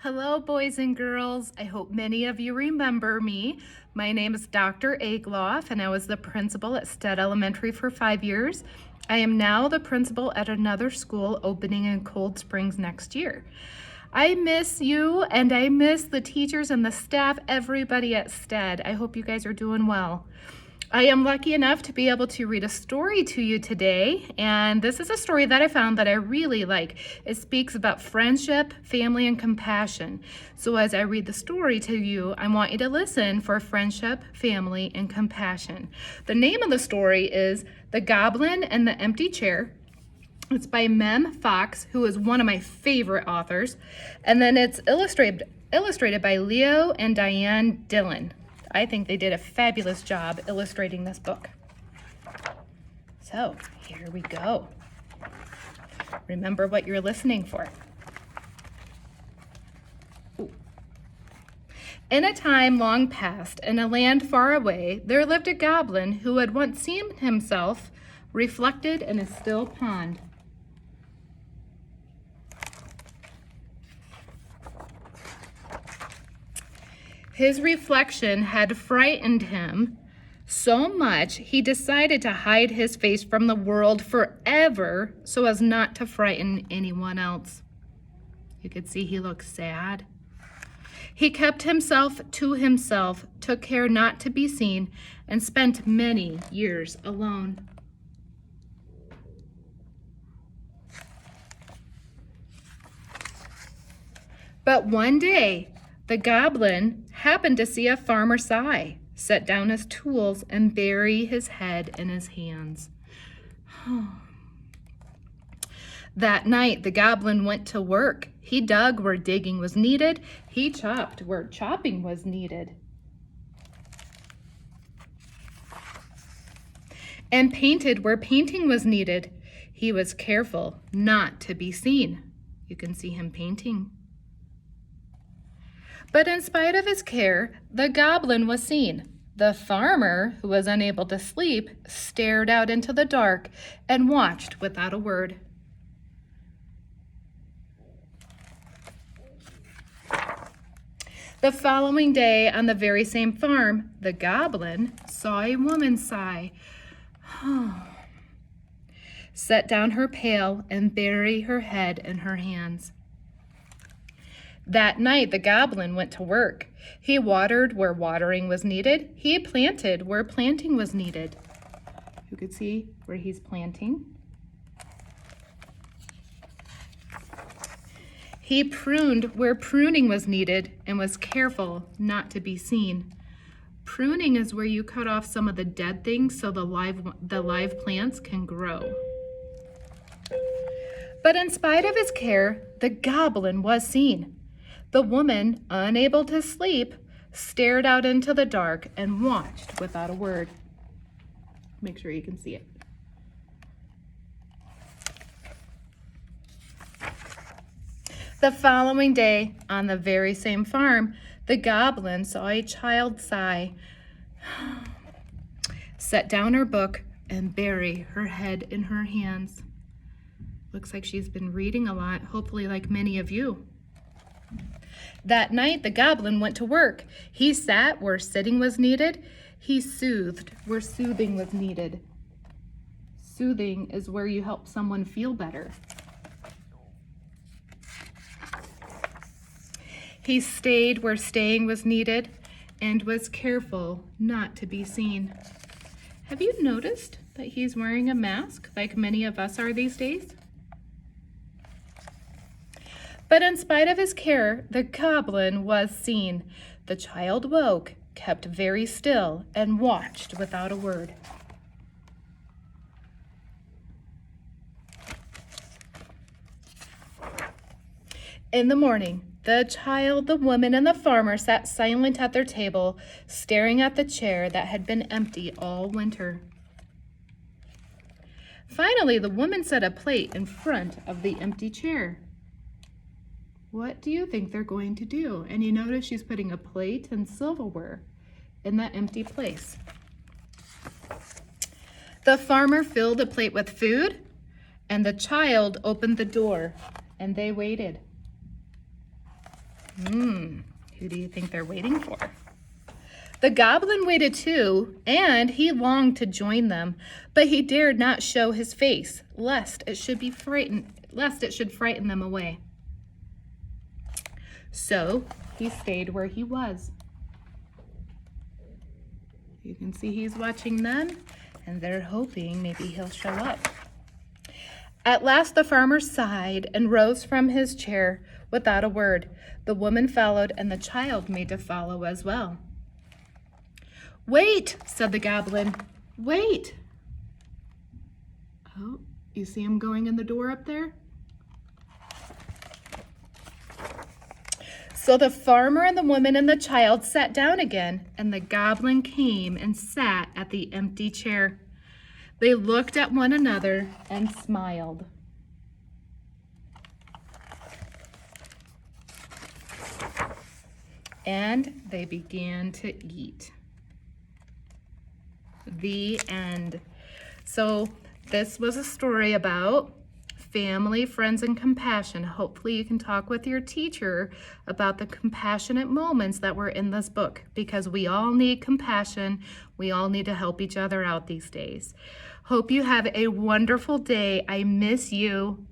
Hello, boys and girls. I hope many of you remember me. My name is Dr. Egloff, and I was the principal at Stead Elementary for 5 years. I am now the principal at another school opening in Cold Springs next year. I miss you, and I miss the teachers and the staff, everybody at Stead. I hope you guys are doing well. I am lucky enough to be able to read a story to you today, and this is a story that I found that I really like. It speaks about friendship, family, and compassion. So as I read the story to you, I want you to listen for friendship, family, and compassion. The name of the story is The Goblin and the Empty Chair. It's by Mem Fox, who is one of my favorite authors, and then it's illustrated by Leo and Diane Dillon. I think they did a fabulous job illustrating this book. So here we go. Remember what you're listening for. Ooh. In a time long past, in a land far away, there lived a goblin who had once seen himself reflected in a still pond. His reflection had frightened him so much he decided to hide his face from the world forever so as not to frighten anyone else. You could see he looked sad. He kept himself to himself, took care not to be seen, and spent many years alone. But one day, the goblin happened to see a farmer sigh, set down his tools, and bury his head in his hands. That night, the goblin went to work. He dug where digging was needed. He chopped where chopping was needed. And painted where painting was needed. He was careful not to be seen. You can see him painting. But in spite of his care, the goblin was seen. The farmer, who was unable to sleep, stared out into the dark and watched without a word. The following day, on the very same farm, the goblin saw a woman sigh, set down her pail, and bury her head in her hands. That night, the goblin went to work. He watered where watering was needed. He planted where planting was needed. You could see where he's planting. He pruned where pruning was needed and was careful not to be seen. Pruning is where you cut off some of the dead things so the live plants can grow. But in spite of his care, the goblin was seen. The woman, unable to sleep, stared out into the dark and watched without a word. Make sure you can see it. The following day, on the very same farm, the goblin saw a child sigh, set down her book, and bury her head in her hands. Looks like she's been reading a lot, hopefully like many of you. That night, the goblin went to work. He sat where sitting was needed. He soothed where soothing was needed. Soothing is where you help someone feel better. He stayed where staying was needed and was careful not to be seen. Have you noticed that he's wearing a mask like many of us are these days? But in spite of his care, the goblin was seen. The child woke, kept very still, and watched without a word. In the morning, the child, the woman, and the farmer sat silent at their table, staring at the chair that had been empty all winter. Finally, the woman set a plate in front of the empty chair. What do you think they're going to do? And you notice she's putting a plate and silverware in that empty place. The farmer filled a plate with food, and the child opened the door, and they waited. Who do you think they're waiting for? The goblin waited too, and he longed to join them, but he dared not show his face, lest it should frighten them away. So he stayed where he was. You can see he's watching them, and they're hoping maybe he'll show up. At last the farmer sighed and rose from his chair without a word. The woman followed, and the child made to follow as well. "Wait," said the goblin. "Wait." Oh, you see him going in the door up there? So the farmer and the woman and the child sat down again, and the goblin came and sat at the empty chair. They looked at one another and smiled. And they began to eat. The end. So this was a story about family, friends, and compassion. Hopefully you can talk with your teacher about the compassionate moments that were in this book, because we all need compassion. We all need to help each other out these days. Hope you have a wonderful day. I miss you.